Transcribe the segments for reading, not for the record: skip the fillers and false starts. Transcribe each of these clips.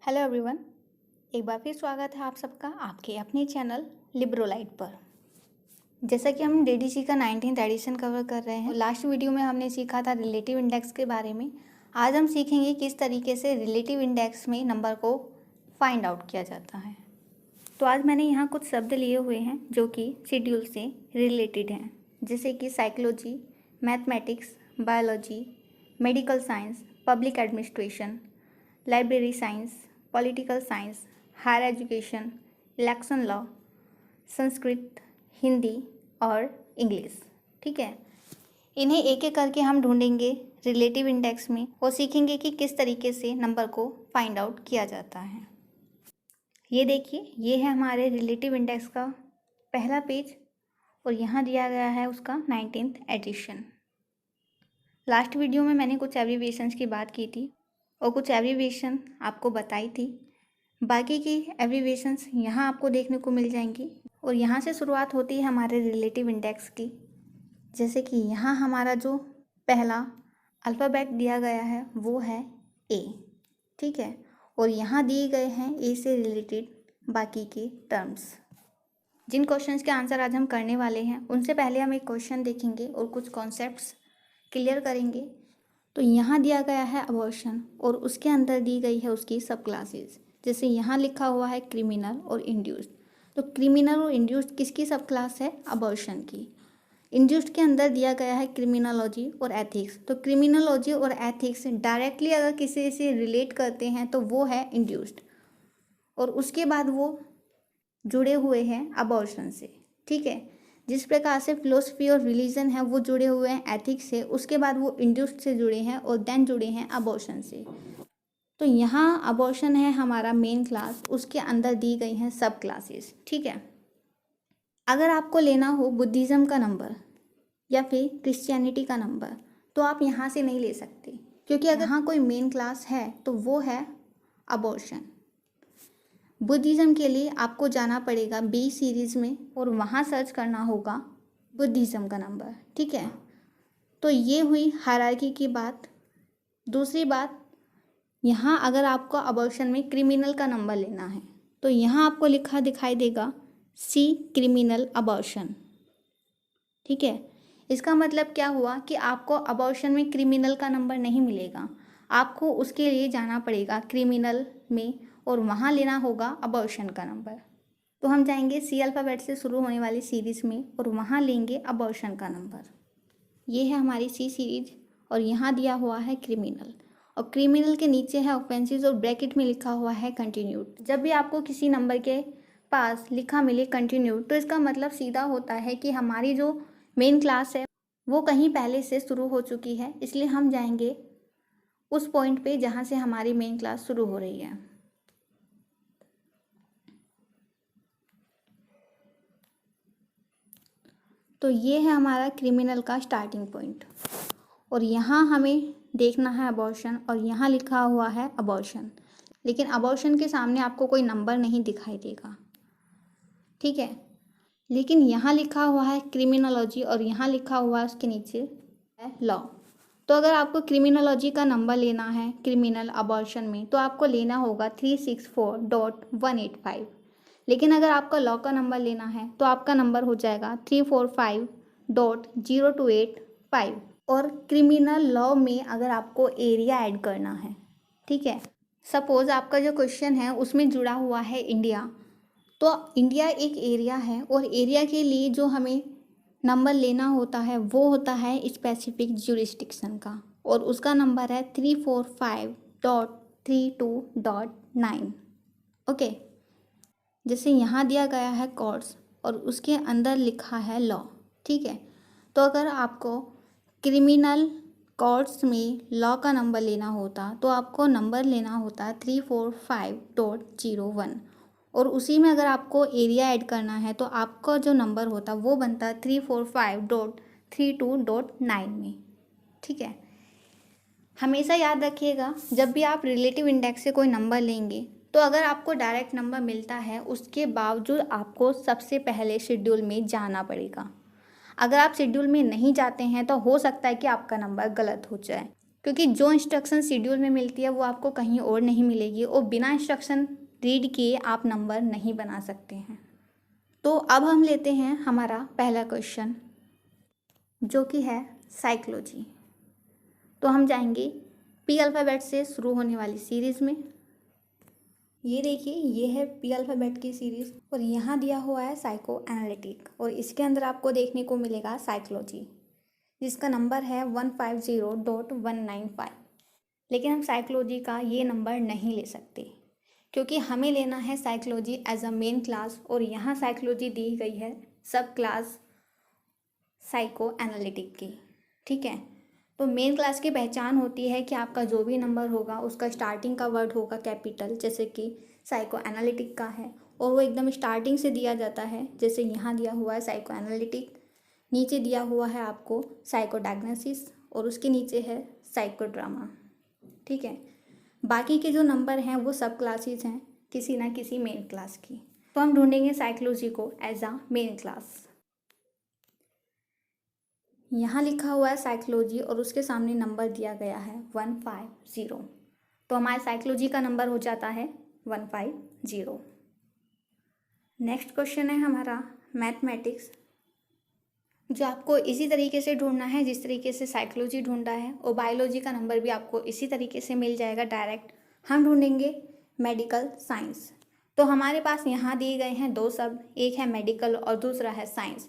Hello everyone, एक बार फिर स्वागत है आप सबका आपके अपने चैनल लिब्रोलाइट पर। जैसा कि हम डीडीसी का 19th एडिशन कवर कर रहे हैं। लास्ट वीडियो में हमने सीखा था रिलेटिव इंडेक्स के बारे में। आज हम सीखेंगे किस तरीके से रिलेटिव इंडेक्स में नंबर को फाइंड आउट किया जाता है। तो आज मैंने यहाँ कुछ शब्द लिए हुए हैं जो कि शेड्यूल से रिलेटेड हैं, जैसे कि psychology, mathematics, biology, medical science, public administration, library science, political science, higher education, election law, Sanskrit, Hindi और इंग्लिश। ठीक है, इन्हें एक एक करके हम ढूंढेंगे रिलेटिव इंडेक्स में और सीखेंगे कि किस तरीके से नंबर को फाइंड आउट किया जाता है। ये देखिए, ये है हमारे रिलेटिव इंडेक्स का पहला पेज और यहाँ दिया गया है उसका 19th एडिशन। लास्ट वीडियो में मैंने कुछ एब्रीविएशंस की बात की थी और कुछ एब्रीविएशन आपको बताई थी। बाकी की एब्रीविएशंस यहाँ आपको देखने को मिल जाएंगी और यहाँ से शुरुआत होती है हमारे रिलेटिव इंडेक्स की। जैसे कि यहाँ हमारा जो पहला अल्फ़ाबेट दिया गया है वो है ए। ठीक है, और यहाँ दिए गए हैं ए से रिलेटेड बाकी के टर्म्स। जिन क्वेश्चंस के आंसर आज हम करने वाले हैं उनसे पहले हम एक क्वेश्चन देखेंगे और कुछ कॉन्सेप्ट्स क्लियर करेंगे। तो यहाँ दिया गया है अबॉर्शन और उसके अंदर दी गई है उसकी सब क्लासेस। जैसे यहाँ लिखा हुआ है क्रिमिनल और इंड्यूस्ड। तो क्रिमिनल और इंड्यूस्ड किसकी सब क्लास है? अबॉर्शन की। इंड्यूस्ड के अंदर दिया गया है क्रिमिनोलॉजी और एथिक्स। तो क्रिमिनोलॉजी और एथिक्स डायरेक्टली अगर किसी से रिलेट करते हैं तो वो है इंड्यूस्ड, और उसके बाद वो जुड़े हुए हैं अबॉर्शन से। ठीक है, जिस प्रकार से फिलोसफी और रिलीजन है वो जुड़े हुए हैं एथिक्स से, उसके बाद वो इंड्यूस्ड से जुड़े हैं और देन जुड़े हैं अबॉर्शन से। तो यहाँ अबॉर्शन है हमारा मेन क्लास, उसके अंदर दी गई हैं सब क्लासेस। ठीक है, अगर आपको लेना हो बुद्धिज़्म का नंबर या फिर क्रिश्चियनिटी का नंबर तो आप यहाँ से नहीं ले सकते, क्योंकि अगर यहाँ कोई मेन क्लास है तो वो है अबॉर्शन। बुद्धिज़्म के लिए आपको जाना पड़ेगा बी सीरीज़ में और वहाँ सर्च करना होगा बुद्धिज़्म का नंबर। ठीक है, तो ये हुई हायरार्की की बात। दूसरी बात, यहाँ अगर आपको अबॉर्शन में क्रिमिनल का नंबर लेना है तो यहाँ आपको लिखा दिखाई देगा सी क्रिमिनल अबॉर्शन। ठीक है, इसका मतलब क्या हुआ कि आपको अबॉर्शन में क्रिमिनल का नंबर नहीं मिलेगा, आपको उसके लिए जाना पड़ेगा क्रिमिनल में और वहाँ लेना होगा अबॉर्शन का नंबर। तो हम जाएंगे सी अल्फ़ाबेट से शुरू होने वाली सीरीज़ में और वहाँ लेंगे अबॉर्शन का नंबर। ये है हमारी सी सीरीज और यहाँ दिया हुआ है क्रिमिनल, और क्रिमिनल के नीचे है ऑफेंसेस और ब्रैकेट में लिखा हुआ है कंटिन्यूड। जब भी आपको किसी नंबर के पास लिखा मिले कंटिन्यूड तो इसका मतलब सीधा होता है कि हमारी जो मेन क्लास है वो कहीं पहले से शुरू हो चुकी है, इसलिए हम जाएंगे उस पॉइंट पे जहाँ से हमारी मेन क्लास शुरू हो रही है। तो ये है हमारा क्रिमिनल का स्टार्टिंग पॉइंट और यहाँ हमें देखना है अबॉर्शन और यहाँ लिखा हुआ है अबॉर्शन, लेकिन अबॉर्शन के सामने आपको कोई नंबर नहीं दिखाई देगा। ठीक है, लेकिन यहाँ लिखा हुआ है क्रिमिनोलॉजी और यहाँ लिखा हुआ है उसके नीचे है लॉ। तो अगर आपको क्रिमिनोलॉजी का नंबर लेना है क्रिमिनल अबॉर्शन में तो आपको लेना होगा 364.185, लेकिन अगर आपका लॉ का नंबर लेना है तो आपका नंबर हो जाएगा 345.0285। और क्रिमिनल लॉ में अगर आपको एरिया ऐड करना है, ठीक है, सपोज़ आपका जो क्वेश्चन है उसमें जुड़ा हुआ है इंडिया, तो इंडिया एक एरिया है और एरिया के लिए जो हमें नंबर लेना होता है वो होता है स्पेसिफिक ज्यूरिस्डिक्शन का, और उसका नंबर है 345.32.9। ओके, जैसे यहाँ दिया गया है कोर्ट्स और उसके अंदर लिखा है लॉ। ठीक है, तो अगर आपको क्रिमिनल कोर्ट्स में लॉ का नंबर लेना होता तो आपको नंबर लेना होता 345.01, और उसी में अगर आपको एरिया ऐड करना है तो आपका जो नंबर होता वो बनता 345.32.9 में। ठीक है, हमेशा याद रखिएगा जब भी आप रिलेटिव इंडेक्स से कोई नंबर लेंगे तो अगर आपको डायरेक्ट नंबर मिलता है उसके बावजूद आपको सबसे पहले शेड्यूल में जाना पड़ेगा। अगर आप शेड्यूल में नहीं जाते हैं तो हो सकता है कि आपका नंबर गलत हो जाए। क्योंकि जो इंस्ट्रक्शन शेड्यूल में मिलती है वो आपको कहीं और नहीं मिलेगी और बिना इंस्ट्रक्शन रीड किए आप नंबर नहीं बना सकते हैं। तो अब हम लेते हैं हमारा पहला क्वेश्चन, जो कि है साइकोलॉजी। तो हम जाएंगे पी अल्फ़ाबेट से शुरू होने वाली सीरीज़ में। ये देखिए, ये है पी अल्फ़ाबेट की सीरीज़ और यहाँ दिया हुआ है साइको एनालिटिक और इसके अंदर आपको देखने को मिलेगा साइकोलॉजी, जिसका नंबर है 150.195। लेकिन हम साइकोलॉजी का ये नंबर नहीं ले सकते क्योंकि हमें लेना है psychology as a main class और यहाँ साइकोलॉजी दी गई है सब क्लास साइको एनालिटिक की। ठीक है, तो मेन क्लास की पहचान होती है कि आपका जो भी नंबर होगा उसका स्टार्टिंग का वर्ड होगा कैपिटल, जैसे कि साइको एनालिटिक का है, और वो एकदम स्टार्टिंग से दिया जाता है, जैसे यहाँ दिया हुआ है साइको एनालिटिक, नीचे दिया हुआ है आपको साइको डायग्नोसिस और उसके नीचे है साइको ड्रामा। ठीक है, बाकी के जो नंबर हैं वो सब क्लासेस हैं किसी ना किसी मेन क्लास की। तो हम ढूंढेंगे साइकोलॉजी को एज अ मेन क्लास। यहाँ लिखा हुआ है साइकोलॉजी और उसके सामने नंबर दिया गया है 150। तो हमारे साइकोलॉजी का नंबर हो जाता है 150। नेक्स्ट क्वेश्चन है हमारा मैथमेटिक्स, जो आपको इसी तरीके से ढूंढना है जिस तरीके से साइकोलॉजी ढूंढा है, और बायोलॉजी का नंबर भी आपको इसी तरीके से मिल जाएगा डायरेक्ट। हम ढूंढेंगे मेडिकल साइंस। तो हमारे पास यहाँ दिए गए हैं दो शब्द, एक है मेडिकल और दूसरा है साइंस।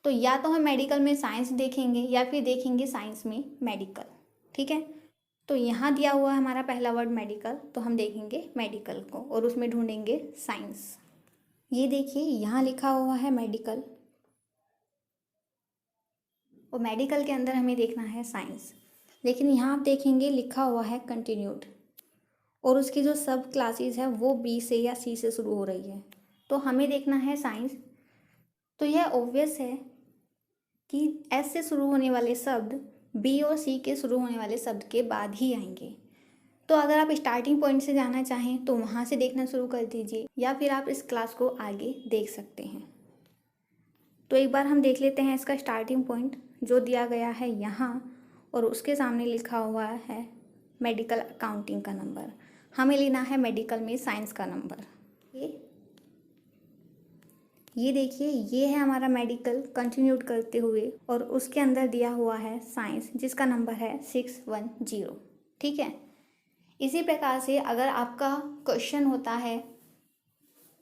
तो या तो हम मेडिकल में साइंस देखेंगे या फिर देखेंगे साइंस में मेडिकल। ठीक है, तो यहाँ दिया हुआ है हमारा पहला वर्ड मेडिकल, तो हम देखेंगे मेडिकल को और उसमें ढूंढेंगे साइंस। ये देखिए, यहाँ लिखा हुआ है मेडिकल और मेडिकल के अंदर हमें देखना है साइंस, लेकिन यहाँ आप देखेंगे लिखा हुआ है कंटिन्यूड और उसकी जो सब क्लासेस है वो बी से या सी से शुरू हो रही है, तो हमें देखना है साइंस। तो यह ऑब्वियस है कि एस से शुरू होने वाले शब्द बी और सी के शुरू होने वाले शब्द के बाद ही आएंगे। तो अगर आप स्टार्टिंग पॉइंट से जाना चाहें तो वहाँ से देखना शुरू कर दीजिए या फिर आप इस क्लास को आगे देख सकते हैं। तो एक बार हम देख लेते हैं इसका स्टार्टिंग पॉइंट जो दिया गया है यहाँ, और उसके सामने लिखा हुआ है मेडिकल अकाउंटिंग का नंबर। हमें लेना है मेडिकल में साइंस का नंबर। ये देखिए, ये है हमारा मेडिकल कंटिन्यूड करते हुए और उसके अंदर दिया हुआ है साइंस जिसका नंबर है 610। ठीक है, इसी प्रकार से अगर आपका क्वेश्चन होता है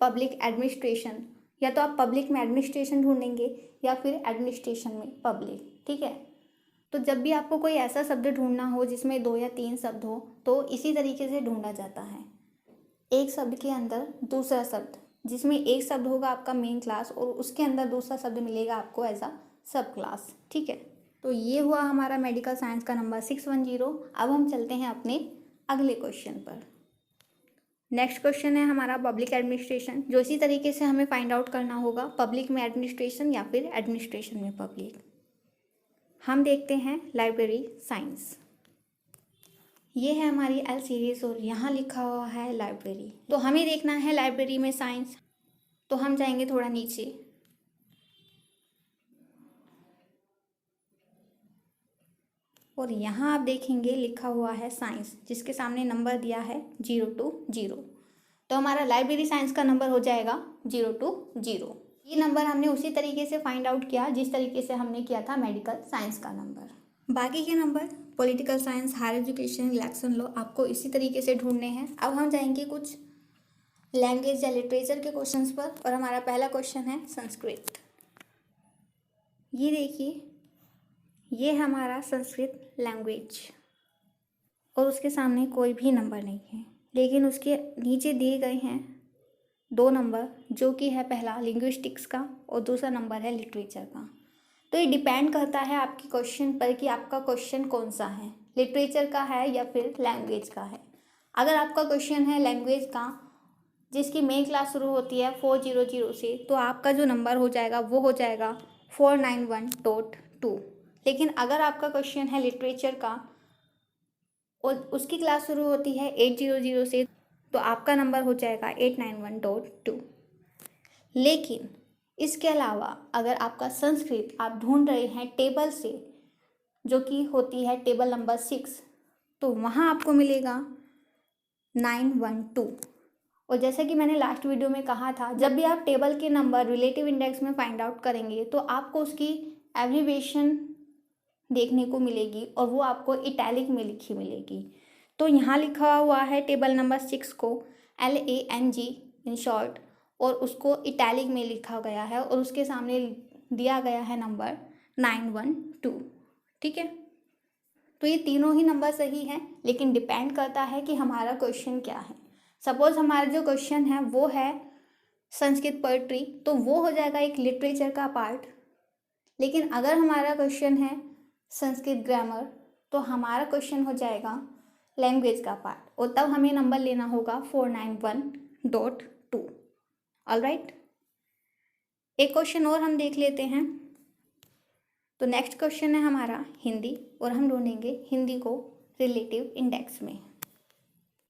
पब्लिक एडमिनिस्ट्रेशन, या तो आप पब्लिक में एडमिनिस्ट्रेशन ढूंढेंगे या फिर एडमिनिस्ट्रेशन में पब्लिक। ठीक है, तो जब भी आपको कोई ऐसा शब्द ढूंढना हो जिसमें 2 या 3 शब्द हो तो इसी तरीके से ढूंढा जाता है। एक शब्द के अंदर दूसरा शब्द, जिसमें एक शब्द होगा आपका मेन क्लास और उसके अंदर दूसरा शब्द मिलेगा आपको एज अ सब क्लास। ठीक है, तो ये हुआ हमारा मेडिकल साइंस का नंबर 610। अब हम चलते हैं अपने अगले क्वेश्चन पर। नेक्स्ट क्वेश्चन है हमारा पब्लिक एडमिनिस्ट्रेशन, जो इसी तरीके से हमें फाइंड आउट करना होगा पब्लिक में एडमिनिस्ट्रेशन या फिर एडमिनिस्ट्रेशन में पब्लिक। हम देखते हैं लाइब्रेरी साइंस। ये है हमारी एल सीरीज और यहाँ लिखा हुआ है लाइब्रेरी। तो हमें देखना है लाइब्रेरी में साइंस, तो हम जाएंगे थोड़ा नीचे और यहाँ आप देखेंगे लिखा हुआ है साइंस जिसके सामने नंबर दिया है 020। तो हमारा लाइब्रेरी साइंस का नंबर हो जाएगा 020। ये नंबर हमने उसी तरीके से फाइंड आउट किया जिस तरीके से हमने किया था मेडिकल साइंस का नंबर। बाकी के number political science, higher education, election law आपको इसी तरीके से ढूंढने हैं। अब हम जाएंगे कुछ लैंग्वेज या लिटरेचर के क्वेश्चंस पर और हमारा पहला क्वेश्चन है संस्कृत। ये देखिए, ये हमारा संस्कृत लैंग्वेज और उसके सामने कोई भी नंबर नहीं है, लेकिन उसके नीचे दिए गए हैं 2 नंबर, जो कि है पहला लिंग्विस्टिक्स का और दूसरा नंबर है लिटरेचर का। तो ये डिपेंड करता है आपके क्वेश्चन पर कि आपका क्वेश्चन कौन सा है, लिटरेचर का है या फिर लैंग्वेज का है। अगर आपका क्वेश्चन है लैंग्वेज का जिसकी मेन क्लास शुरू होती है 400 से, तो आपका जो नंबर हो जाएगा वो हो जाएगा 491.2। लेकिन अगर आपका क्वेश्चन है लिटरेचर का और उसकी क्लास शुरू होती है 800 से, तो आपका नंबर हो जाएगा 891.2। लेकिन इसके अलावा अगर आपका संस्कृत आप ढूंढ रहे हैं टेबल से, जो कि होती है टेबल नंबर 6, तो वहाँ आपको मिलेगा 912। और जैसा कि मैंने लास्ट वीडियो में कहा था, जब भी आप टेबल के नंबर रिलेटिव इंडेक्स में फाइंड आउट करेंगे तो आपको उसकी एब्रीविएशन देखने को मिलेगी और वो आपको इटैलिक में लिखी मिलेगी। तो यहाँ लिखा हुआ है टेबल नंबर 6 को LANG इन शॉर्ट, और उसको इटैलिक में लिखा गया है और उसके सामने दिया गया है नंबर 912। ठीक है, तो ये तीनों ही नंबर सही हैं, लेकिन डिपेंड करता है कि हमारा क्वेश्चन क्या है। सपोज हमारा जो क्वेश्चन है वो है संस्कृत पोएट्री, तो वो हो जाएगा एक लिटरेचर का पार्ट। लेकिन अगर हमारा क्वेश्चन है संस्कृत ग्रामर, तो हमारा क्वेश्चन हो जाएगा लैंग्वेज का पार्ट, और तब हमें नंबर लेना होगा 491.2। ऑलराइट, एक क्वेश्चन और हम देख लेते हैं। तो नेक्स्ट क्वेश्चन है हमारा हिंदी, और हम ढूंढेंगे हिंदी को रिलेटिव इंडेक्स में।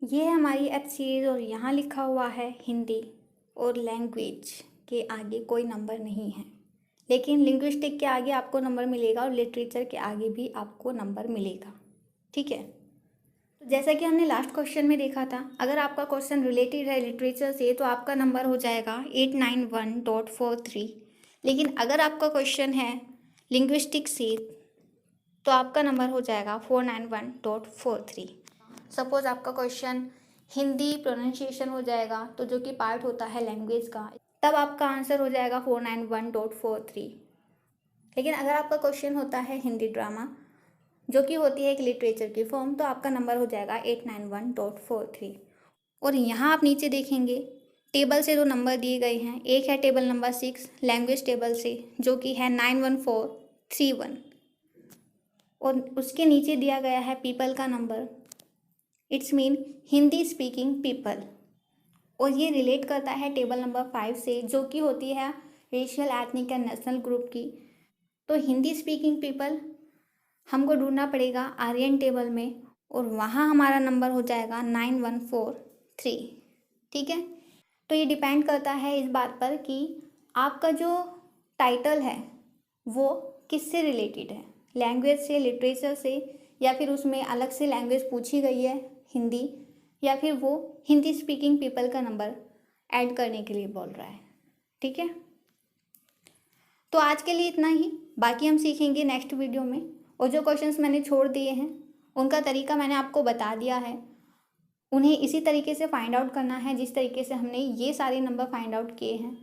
ये है हमारी एच सीरीज, और यहाँ लिखा हुआ है हिंदी, और लैंग्वेज के आगे कोई नंबर नहीं है, लेकिन लिंग्विस्टिक के आगे आपको नंबर मिलेगा और लिटरेचर के आगे भी आपको नंबर मिलेगा। ठीक है, तो जैसा कि हमने लास्ट क्वेश्चन में देखा था, अगर आपका क्वेश्चन रिलेटेड है लिटरेचर से तो आपका नंबर हो जाएगा 891.43। लेकिन अगर आपका क्वेश्चन है लिंग्विस्टिक से तो आपका नंबर हो जाएगा 491.43। सपोज आपका क्वेश्चन हिंदी प्रोनाउंसिएशन हो जाएगा, तो जो कि पार्ट होता है लैंग्वेज का, तब आपका आंसर हो जाएगा 491.43। लेकिन अगर आपका क्वेश्चन होता है हिंदी ड्रामा, जो कि होती है एक लिटरेचर की फॉर्म, तो आपका नंबर हो जाएगा 891.43। और यहाँ आप नीचे देखेंगे टेबल से दो नंबर दिए गए हैं, एक है टेबल नंबर 6 लैंग्वेज टेबल से, जो कि है 91431, और उसके नीचे दिया गया है पीपल का number, it's mean Hindi speaking people, और ये रिलेट करता है टेबल नंबर 5 से, जो कि होती है racial ethnic and national group की। तो हिंदी स्पीकिंग पीपल हमको ढूंढना पड़ेगा आर्यन टेबल में, और वहाँ हमारा नंबर हो जाएगा 9143। ठीक है, तो ये डिपेंड करता है इस बात पर कि आपका जो टाइटल है वो किससे रिलेटेड है, लैंग्वेज से, लिटरेचर से, या फिर उसमें अलग से लैंग्वेज पूछी गई है हिंदी, या फिर वो हिंदी स्पीकिंग पीपल का नंबर ऐड करने के लिए बोल रहा है। ठीक है, तो आज के लिए इतना ही, बाकी हम सीखेंगे नेक्स्ट वीडियो में। और जो क्वेश्चंस मैंने छोड़ दिए हैं उनका तरीका मैंने आपको बता दिया है, उन्हें इसी तरीके से फाइंड आउट करना है जिस तरीके से हमने ये सारे नंबर फाइंड आउट किए हैं।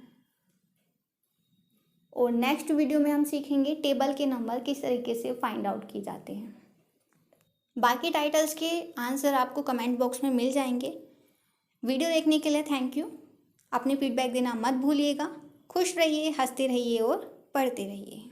और नेक्स्ट वीडियो में हम सीखेंगे टेबल के नंबर किस तरीके से फाइंड आउट किए जाते हैं। बाकी टाइटल्स के आंसर आपको कमेंट बॉक्स में मिल जाएंगे। वीडियो देखने के लिए थैंक यू। अपने फीडबैक देना मत भूलिएगा। खुश रहिए, हंसते रहिए और पढ़ते रहिए।